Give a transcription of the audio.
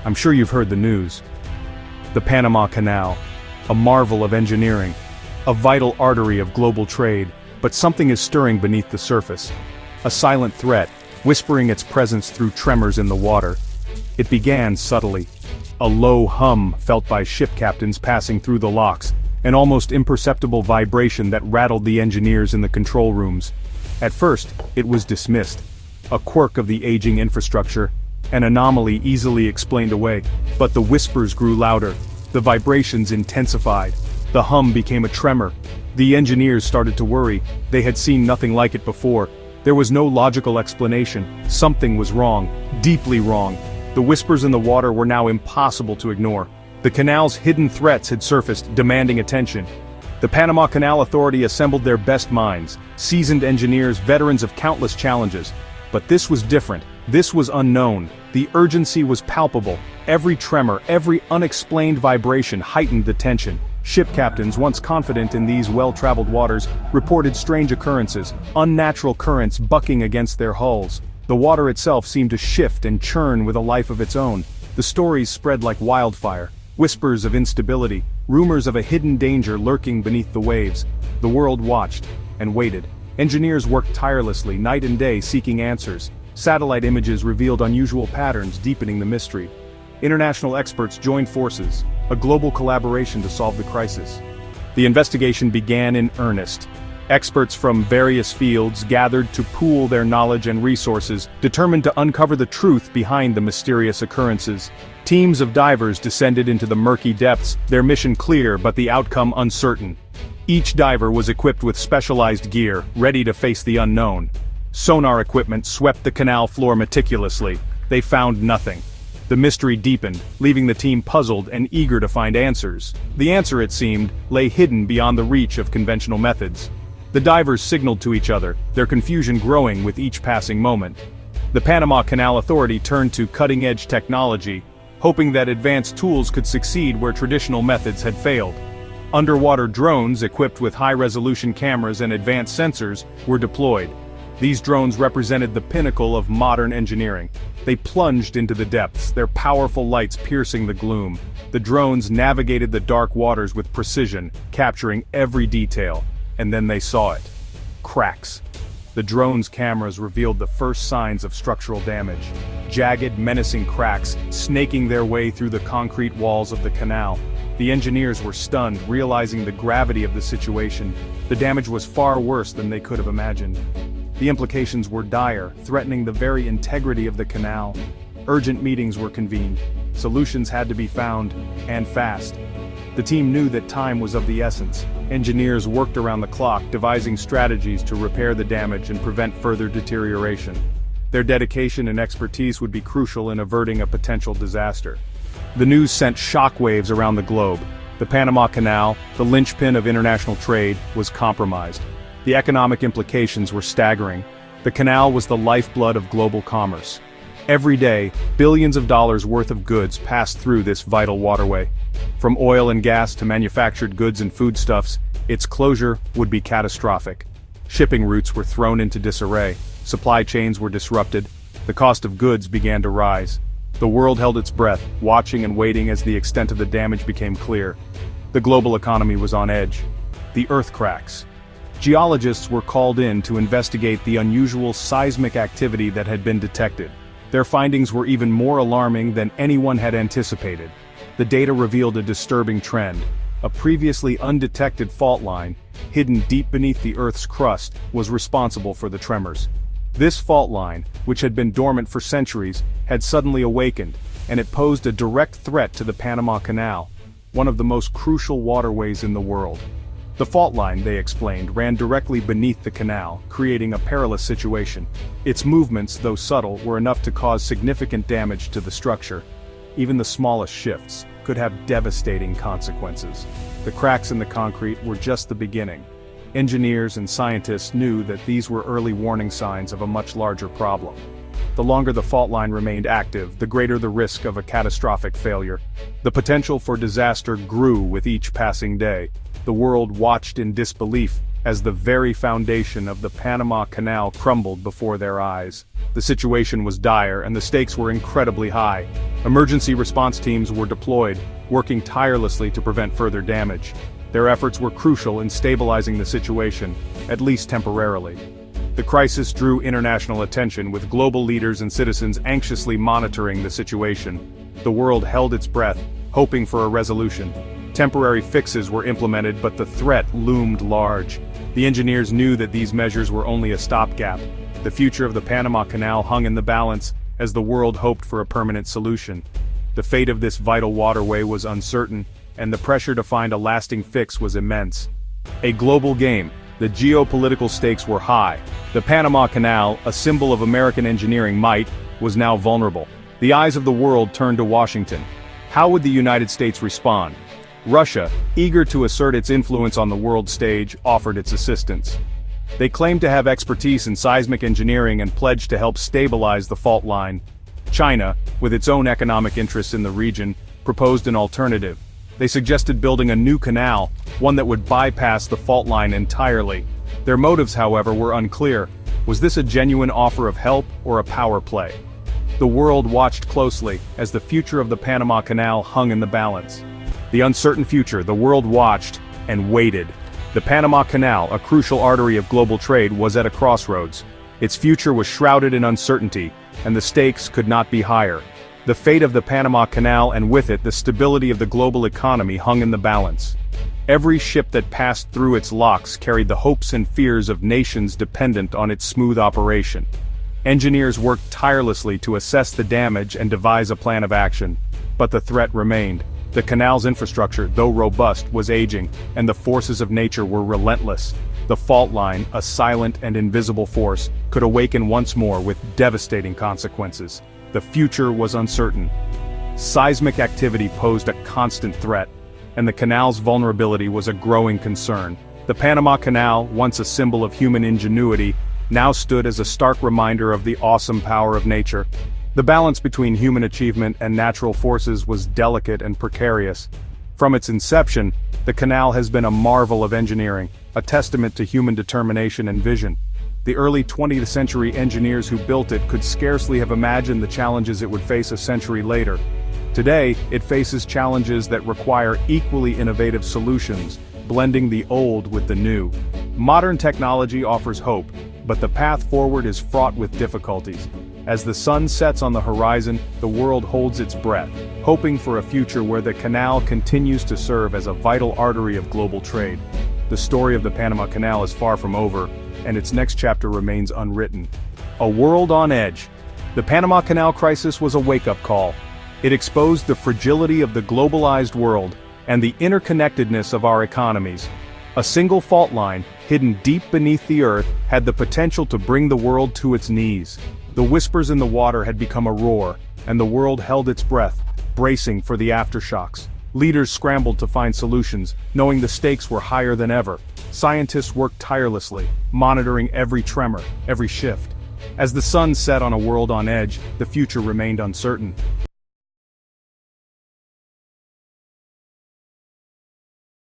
I'm sure you've heard the news. The Panama Canal, a marvel of engineering, a vital artery of global trade, but something is stirring beneath the surface. A silent threat, whispering its presence through tremors in the water. It began subtly. A low hum felt by ship captains passing through the locks, an almost imperceptible vibration that rattled the engineers in the control rooms. At first, it was dismissed. A quirk of the aging infrastructure, an anomaly easily explained away. But the whispers grew louder, the vibrations intensified. The hum became a tremor. The engineers started to worry. They had seen nothing like it before. There was no logical explanation. Something was wrong, deeply wrong. The whispers in the water were now impossible to ignore. The canal's hidden threats had surfaced, demanding attention. The Panama Canal Authority assembled their best minds, seasoned engineers, veterans of countless challenges. But this was different. This was unknown. The urgency was palpable. Every tremor, every unexplained vibration heightened the tension. Ship captains, once confident in these well-traveled waters, reported strange occurrences, unnatural currents bucking against their hulls. The water itself seemed to shift and churn with a life of its own. The stories spread like wildfire. Whispers of instability, rumors of a hidden danger lurking beneath the waves. The world watched and waited. Engineers worked tirelessly, night and day, seeking answers. Satellite images revealed unusual patterns, deepening the mystery. International experts joined forces, a global collaboration to solve the crisis. The investigation began in earnest. Experts from various fields gathered to pool their knowledge and resources, determined to uncover the truth behind the mysterious occurrences. Teams of divers descended into the murky depths, their mission clear but the outcome uncertain. Each diver was equipped with specialized gear, ready to face the unknown. Sonar equipment swept the canal floor meticulously. They found nothing. The mystery deepened, leaving the team puzzled and eager to find answers. The answer, it seemed, lay hidden beyond the reach of conventional methods. The divers signaled to each other, their confusion growing with each passing moment. The Panama Canal Authority turned to cutting-edge technology, hoping that advanced tools could succeed where traditional methods had failed. Underwater drones equipped with high-resolution cameras and advanced sensors were deployed. These drones represented the pinnacle of modern engineering. They plunged into the depths, their powerful lights piercing the gloom. The drones navigated the dark waters with precision, capturing every detail. And then they saw it. Cracks. The drone's cameras revealed the first signs of structural damage. Jagged, menacing cracks, snaking their way through the concrete walls of the canal. The engineers were stunned, realizing the gravity of the situation. The damage was far worse than they could have imagined. The implications were dire, threatening the very integrity of the canal. Urgent meetings were convened. Solutions had to be found, and fast. The team knew that time was of the essence. Engineers worked around the clock, devising strategies to repair the damage and prevent further deterioration. Their dedication and expertise would be crucial in averting a potential disaster. The news sent shockwaves around the globe. The Panama Canal, the linchpin of international trade, was compromised. The economic implications were staggering. The canal was the lifeblood of global commerce. Every day, billions of dollars worth of goods passed through this vital waterway. From oil and gas to manufactured goods and foodstuffs, its closure would be catastrophic. Shipping routes were thrown into disarray, supply chains were disrupted, the cost of goods began to rise. The world held its breath, watching and waiting as the extent of the damage became clear. The global economy was on edge. The earth cracks. Geologists were called in to investigate the unusual seismic activity that had been detected. Their findings were even more alarming than anyone had anticipated. The data revealed a disturbing trend. A previously undetected fault line, hidden deep beneath the Earth's crust, was responsible for the tremors. This fault line, which had been dormant for centuries, had suddenly awakened, and it posed a direct threat to the Panama Canal, one of the most crucial waterways in the world. The fault line, they explained, ran directly beneath the canal, creating a perilous situation. Its movements, though subtle, were enough to cause significant damage to the structure. Even the smallest shifts could have devastating consequences. The cracks in the concrete were just the beginning. Engineers and scientists knew that these were early warning signs of a much larger problem. The longer the fault line remained active, the greater the risk of a catastrophic failure. The potential for disaster grew with each passing day. The world watched in disbelief as the very foundation of the Panama Canal crumbled before their eyes. The situation was dire and the stakes were incredibly high. Emergency response teams were deployed, working tirelessly to prevent further damage. Their efforts were crucial in stabilizing the situation, at least temporarily. The crisis drew international attention, with global leaders and citizens anxiously monitoring the situation. The world held its breath, hoping for a resolution. Temporary fixes were implemented, but the threat loomed large. The engineers knew that these measures were only a stopgap. The future of the Panama Canal hung in the balance, as the world hoped for a permanent solution. The fate of this vital waterway was uncertain, and the pressure to find a lasting fix was immense. A global game. The geopolitical stakes were high. The Panama Canal, a symbol of American engineering might, was now vulnerable. The eyes of the world turned to Washington. How would the United States respond? Russia, eager to assert its influence on the world stage, offered its assistance. They claimed to have expertise in seismic engineering and pledged to help stabilize the fault line. China, with its own economic interests in the region, proposed an alternative. They suggested building a new canal, one that would bypass the fault line entirely. Their motives, however, were unclear. Was this a genuine offer of help or a power play? The world watched closely, as the future of the Panama Canal hung in the balance. The uncertain future, the world watched and waited. The Panama Canal, a crucial artery of global trade, was at a crossroads. Its future was shrouded in uncertainty, and the stakes could not be higher. The fate of the Panama Canal, and with it the stability of the global economy, hung in the balance. Every ship that passed through its locks carried the hopes and fears of nations dependent on its smooth operation. Engineers worked tirelessly to assess the damage and devise a plan of action. But the threat remained. The canal's infrastructure, though robust, was aging, and the forces of nature were relentless. The fault line, a silent and invisible force, could awaken once more with devastating consequences. The future was uncertain. Seismic activity posed a constant threat, and the canal's vulnerability was a growing concern. The Panama Canal, once a symbol of human ingenuity, now stood as a stark reminder of the awesome power of nature. The balance between human achievement and natural forces was delicate and precarious. From its inception, the canal has been a marvel of engineering, a testament to human determination and vision. The early 20th century engineers who built it could scarcely have imagined the challenges it would face a century later. Today, it faces challenges that require equally innovative solutions, blending the old with the new. Modern technology offers hope, but the path forward is fraught with difficulties. As the sun sets on the horizon, the world holds its breath, hoping for a future where the canal continues to serve as a vital artery of global trade. The story of the Panama Canal is far from over, and its next chapter remains unwritten. A world on edge. The Panama Canal crisis was a wake-up call. It exposed the fragility of the globalized world and the interconnectedness of our economies. A single fault line, hidden deep beneath the earth, had the potential to bring the world to its knees. The whispers in the water had become a roar, and the world held its breath, bracing for the aftershocks. Leaders scrambled to find solutions, knowing the stakes were higher than ever. Scientists worked tirelessly, monitoring every tremor, every shift. As the sun set on a world on edge, the future remained uncertain.